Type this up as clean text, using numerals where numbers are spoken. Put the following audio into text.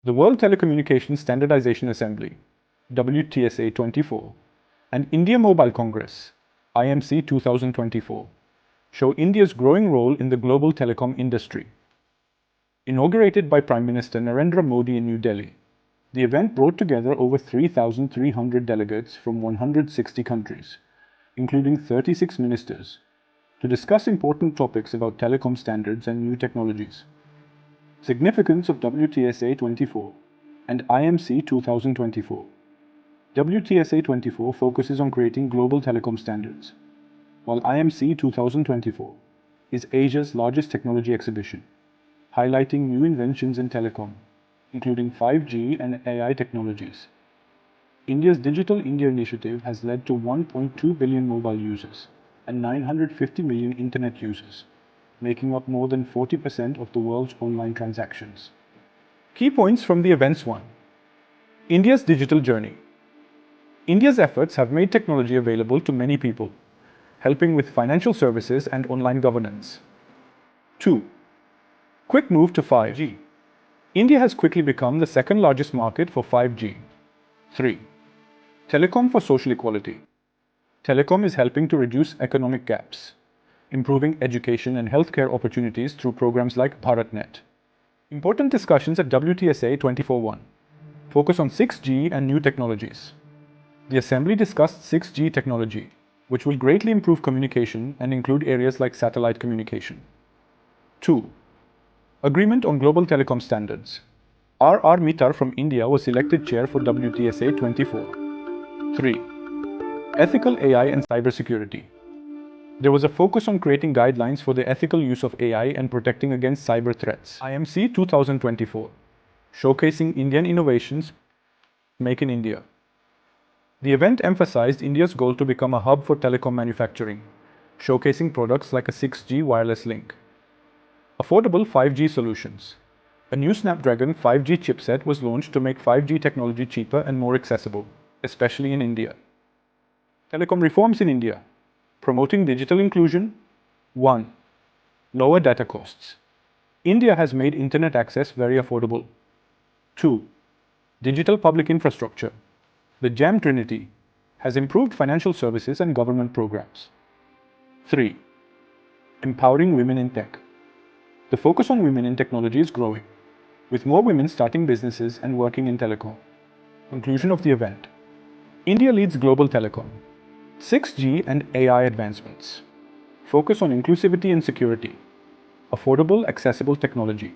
The World Telecommunications Standardization Assembly, WTSA-24, and India Mobile Congress, IMC 2024, show India's growing role in the global telecom industry. Inaugurated by Prime Minister Narendra Modi in New Delhi, the event brought together over 3,300 delegates from 160 countries, including 36 ministers, to discuss important topics about telecom standards and new technologies. Significance of WTSA-24 and IMC 2024. WTSA-24 focuses on creating global telecom standards, while IMC 2024 is Asia's largest technology exhibition, highlighting new inventions in telecom, including 5G and AI technologies. India's Digital India initiative has led to 1.2 billion mobile users and 950 million internet users, making up more than 40% of the world's online transactions. Key points from the events. 1. India's digital journey. India's efforts have made technology available to many people, helping with financial services and online governance. 2. Quick move to 5G. India has quickly become the second largest market for 5G. 3. Telecom for social equality. Telecom is helping to reduce economic gaps, improving education and healthcare opportunities through programs like BharatNet. Important discussions at WTSA-24 focus on 6G and new technologies. The Assembly discussed 6G technology, which will greatly improve communication and include areas like satellite communication. 2. Agreement on Global Telecom Standards. R. Mitar from India was selected chair for WTSA-24. 3. Ethical AI and cybersecurity. There was a focus on creating guidelines for the ethical use of AI and protecting against cyber threats. IMC 2024, showcasing Indian innovations, Make in India. The event emphasized India's goal to become a hub for telecom manufacturing, showcasing products like a 6G wireless link. Affordable 5G solutions. A new Snapdragon 5G chipset was launched to make 5G technology cheaper and more accessible, especially in India. Telecom reforms in India. Promoting digital inclusion. 1. Lower data costs. India has made internet access very affordable. 2. Digital public infrastructure. The GEM Trinity has improved financial services and government programs. 3. Empowering women in tech. The focus on women in technology is growing, with more women starting businesses and working in telecom. Conclusion of the event. India leads global telecom. 6G and AI advancements. Focus on inclusivity and security. Affordable, accessible technology.